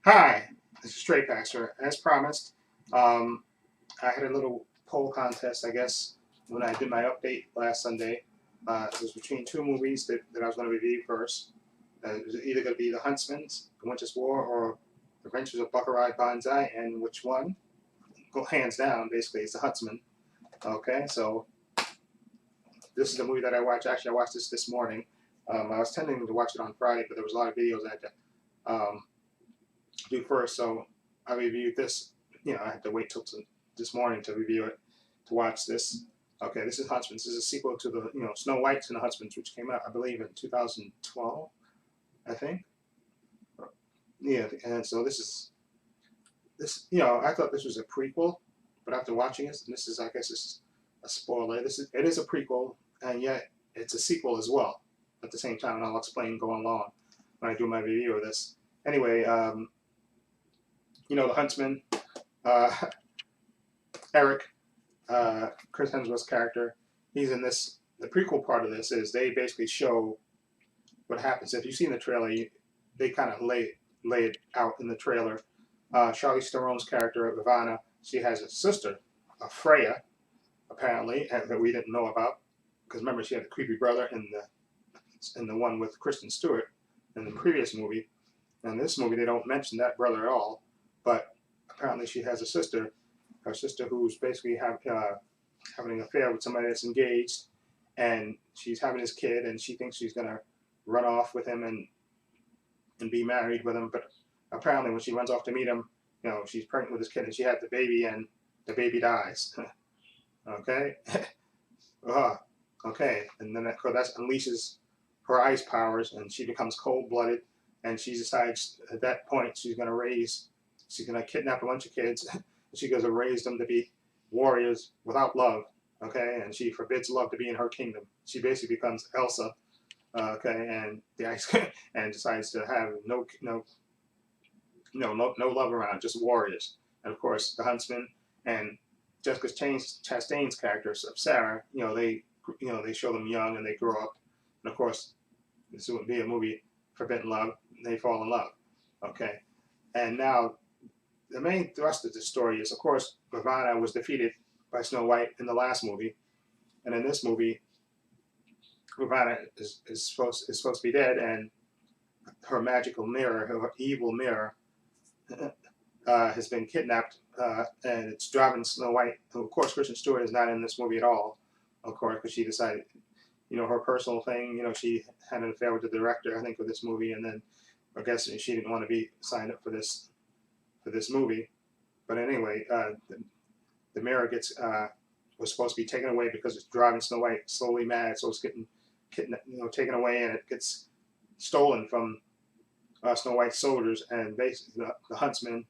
Hi, this is Stray Pastor. As promised, um, I had a little poll contest, I guess, when I did my update last Sunday. It was between two movies that I was going to review first. It was either going to be The Huntsman, The Winter's War, or The Adventures of Buckaroo Banzai, and which one? Go hands down, basically, it's The Huntsman. Okay, so this is the movie that I watched. Actually, I watched this morning. I was tending to watch it on Friday, but there was a lot of videos I had to do first, so I reviewed this. I had to wait till this morning to review it, to watch this. Okay, this is Huntsman. This is a sequel to the Snow White and the Huntsman, which came out, I believe, in 2012, I think. Yeah, and so this. I thought this was a prequel, but after watching it, and this is, I guess, this is a spoiler. It is a prequel, and yet it's a sequel as well at the same time, and I'll explain going along when I do my review of this. Anyway, the Huntsman, uh, Eric, Chris Hemsworth's character, he's in this. The prequel part of this is they basically show what happens. If you've seen the trailer, they kind of lay it out in the trailer. Charlize Theron's character, Ivana, she has a sister, Freya, apparently, that we didn't know about. Because remember, she had the creepy brother in the one with Kristen Stewart in the previous movie. In this movie, they don't mention that brother at all. But apparently, she has a sister. Her sister who's basically having an affair with somebody that's engaged, and she's having his kid, and she thinks she's gonna run off with him and be married with him. But apparently, when she runs off to meet him, she's pregnant with his kid, and she had the baby, and the baby dies. Okay, okay, and then that unleashes her ice powers, and she becomes cold-blooded, and she decides at that point she's gonna kidnap a bunch of kids. She goes to raise them to be warriors without love, okay? And she forbids love to be in her kingdom. She basically becomes Elsa, okay? And the ice and decides to have no love around, just warriors. And of course, the Huntsman and Jessica Chastain's characters of Sarah, they show them young and they grow up. And of course, this would be a movie, Forbidden Love. They fall in love, okay? And now the main thrust of the story is, of course, Ravana was defeated by Snow White in the last movie, and in this movie, Ravana is supposed to be dead, and her magical mirror, her evil mirror, has been kidnapped, and it's driving Snow White. Of course, Kristen Stewart is not in this movie at all, of course, because she decided, her personal thing. She had an affair with the director, I think, of this movie, and then I guess she didn't want to be signed up for this movie. But anyway, the mirror was supposed to be taken away because it's driving Snow White slowly mad. So it's getting taken away, and it gets stolen from Snow White's soldiers, and basically the Huntsman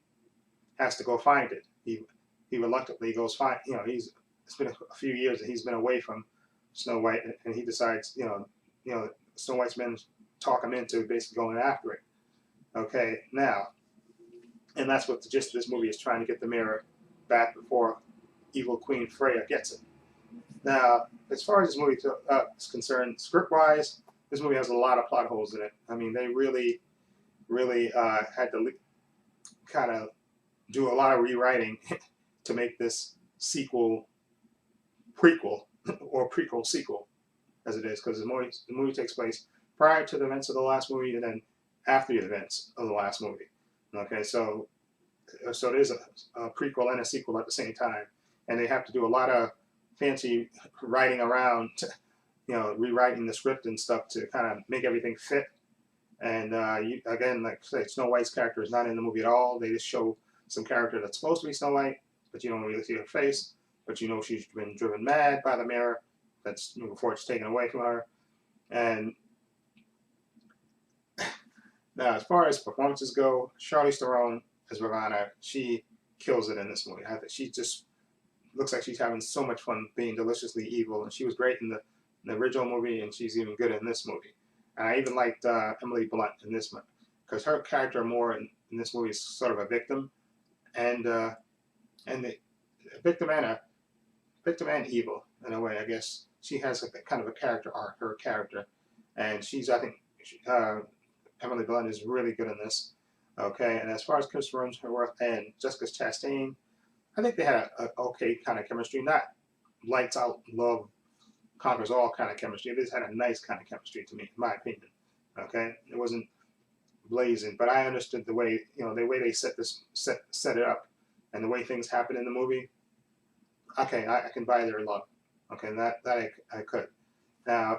has to go find it. He reluctantly goes find. It's been a few years that he's been away from Snow White, and he decides, Snow White's men talk him into basically going after it. Okay, now. And that's what the gist of this movie is, trying to get the mirror back before evil Queen Freya gets it. Now, as far as this movie is concerned, script-wise, this movie has a lot of plot holes in it. I mean, they really, really had to kind of do a lot of rewriting to make this sequel prequel, or prequel sequel, as it is, because the movie takes place prior to the events of the last movie and then after the events of the last movie. Okay, so it is a prequel and a sequel at the same time, and they have to do a lot of fancy writing around, rewriting the script and stuff to kind of make everything fit. And again, like I say, Snow White's character is not in the movie at all. They just show some character that's supposed to be Snow White, but you don't really see her face. But she's been driven mad by the mirror that's before it's taken away from her. And now, as far as performances go, Charlize Theron as Ravana, she kills it in this movie. She just looks like she's having so much fun being deliciously evil, and she was great in the original movie, and she's even good in this movie. And I even liked Emily Blunt in this one, because her character more in this movie is sort of a victim, and the victim and evil in a way. I guess she has a kind of a character arc, her character, and I think Emily Blunt is really good in this. Okay, and as far as Christopher Hemsworth and Jessica Chastain, I think they had a okay kind of chemistry, not lights out, love conquers all kind of chemistry. They just had a nice kind of chemistry to me, in my opinion. Okay, it wasn't blazing, but I understood the way the way they set it up, and the way things happen in the movie. Okay, I can buy their love. Okay, that I could. Now,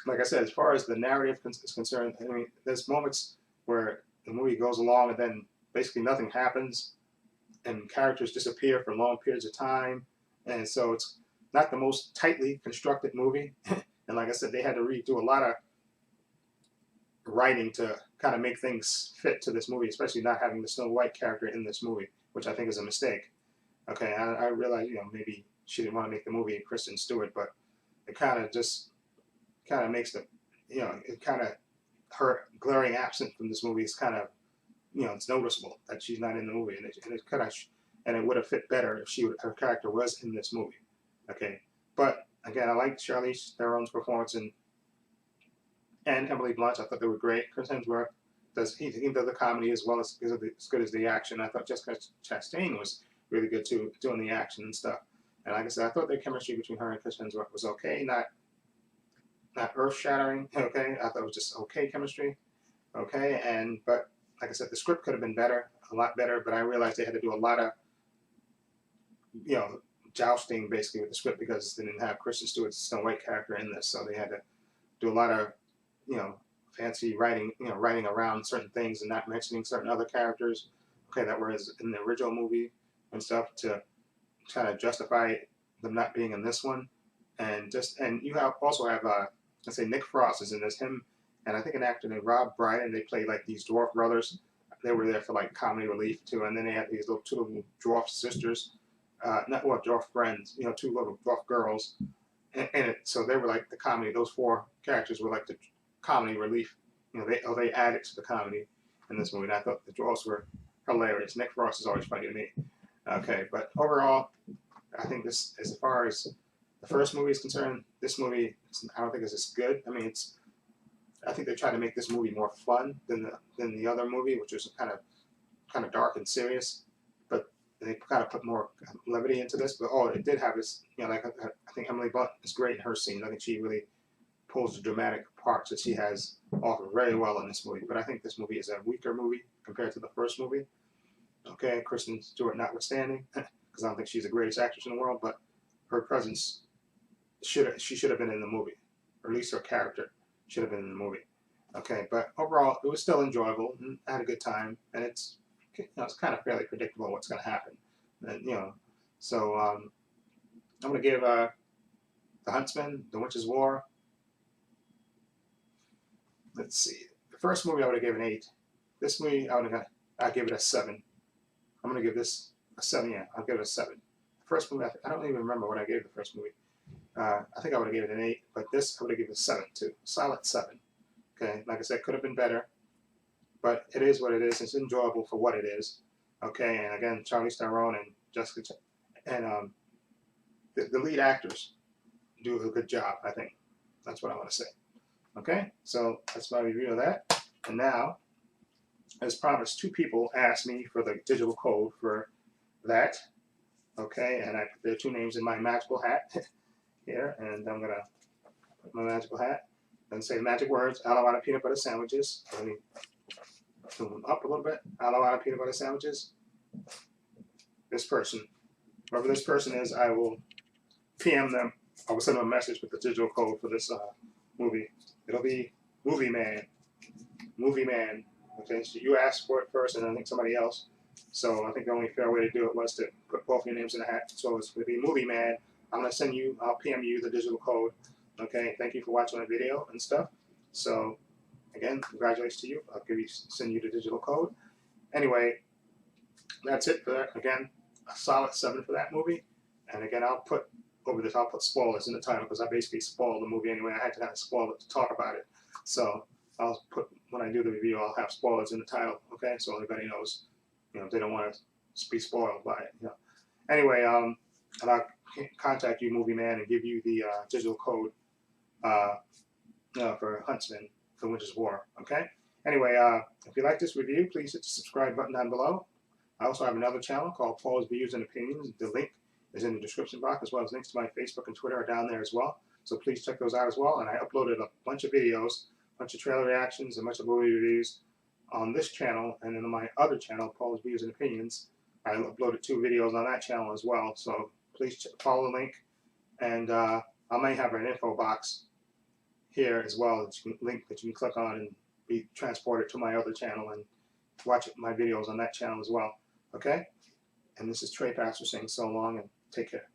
like I said, as far as the narrative is concerned, I mean, there's moments where the movie goes along and then basically nothing happens, and characters disappear for long periods of time, and so it's not the most tightly constructed movie. And like I said, they had to redo a lot of writing to kind of make things fit to this movie, especially not having the Snow White character in this movie, which I think is a mistake. Okay, I realize maybe she didn't want to make the movie Kristen Stewart, but it kind of makes the it kind of her glaring absent from this movie is kind of it's noticeable that she's not in the movie, and it kind of and it would have fit better if her character was in this movie. Okay, but again, I like Charlize Theron's performance and Emily Blunt. I thought they were great. Chris Hemsworth does the comedy as well as good as the action. I thought Jessica Chastain was really good too, doing the action and stuff. And like I said, I thought the chemistry between her and Chris Hemsworth was okay, not earth shattering. Okay, I thought it was just okay chemistry. Okay, but like I said, the script could have been better, a lot better. But I realized they had to do a lot of jousting basically with the script because they didn't have Kristen Stewart's Snow White character in this, so they had to do a lot of fancy writing, writing around certain things and not mentioning certain other characters, okay, that were in the original movie and stuff to kind of justify them not being in this one. And you also have let's say Nick Frost is in this, him and I think an actor named Rob Brydon. They played like these dwarf brothers. They were there for like comedy relief too, and then they had these two little dwarf sisters, not well dwarf friends, two little dwarf girls, and so they were like the comedy. Those four characters were like the comedy relief. They added to the comedy in this movie. And I thought the dwarfs were hilarious. Nick Frost is always funny to me. Okay, but overall, I think this, as far as the first movie is concerned, this movie I don't think is as good. I mean, I think they tried to make this movie more fun than the other movie, which was kind of dark and serious. But they kind of put more levity into this. But all it did have is, like I think Emily Blunt is great in her scenes. I think she really pulls the dramatic parts that she has off very well in this movie. But I think this movie is a weaker movie compared to the first movie. Okay, Kristen Stewart notwithstanding, because I don't think she's the greatest actress in the world, but her presence should have been in the movie, or at least her character should have been in the movie. Okay, but overall, it was still enjoyable. And I had a good time, and it's kind of fairly predictable what's going to happen. And so I'm going to give The Huntsman, The Witch's War. Let's see. The first movie I would have given 8. This movie I'd give it a 7. I'm going to give this a 7. Yeah, I'll give it a 7. The first movie, I don't even remember what I gave the first movie. I think I would have given it an 8, but this I would have given it a 7 too. Solid 7. Okay, like I said, could have been better, but it is what it is. It's enjoyable for what it is. Okay, and again, Charlize Theron and Jessica and the lead actors do a good job. I think that's what I want to say. Okay, so that's my review of that. And now, as promised, 2 people asked me for the digital code for that. Okay, and I put their 2 names in my magical hat here, and I'm gonna put my magical hat and say the magic words: Alouada peanut butter sandwiches. Let me zoom them up a little bit. Alouada peanut butter sandwiches. This person, whoever this person is, I will PM them. I will send them a message with the digital code for this movie. It'll be Movie Man. Movie Man. Okay, so you asked for it first, and I think somebody else. So I think the only fair way to do it was to put both your names in the hat. So it's going to be Movie Man. I'm going to send you, I'll PM you the digital code. Okay, thank you for watching my video and stuff. So again, congratulations to you. I'll send you the digital code. Anyway, that's it for that. Again, a solid 7 for that movie. And again, I'll put spoilers in the title because I basically spoiled the movie anyway. I had to kind of spoil it to talk about it. So I'll put, when I do the review, I'll have spoilers in the title. Okay, so everybody knows, if they don't want to be spoiled by it. Anyway, and I'll contact you, Movie Man, and give you the digital code for Huntsman, The Witch's War. Okay. Anyway, if you like this review, please hit the subscribe button down below. I also have another channel called Paul's Views and Opinions. The link is in the description box, as well as links to my Facebook and Twitter are down there as well. So please check those out as well. And I uploaded a bunch of videos, a bunch of trailer reactions, a bunch of movie reviews on this channel, and then on my other channel, Paul's Views and Opinions. I uploaded 2 videos on that channel as well. So please follow the link, and I may have an info box here as well that you can link that you can click on and be transported to my other channel and watch my videos on that channel as well. Okay? And this is Trey Pastor saying so long and take care.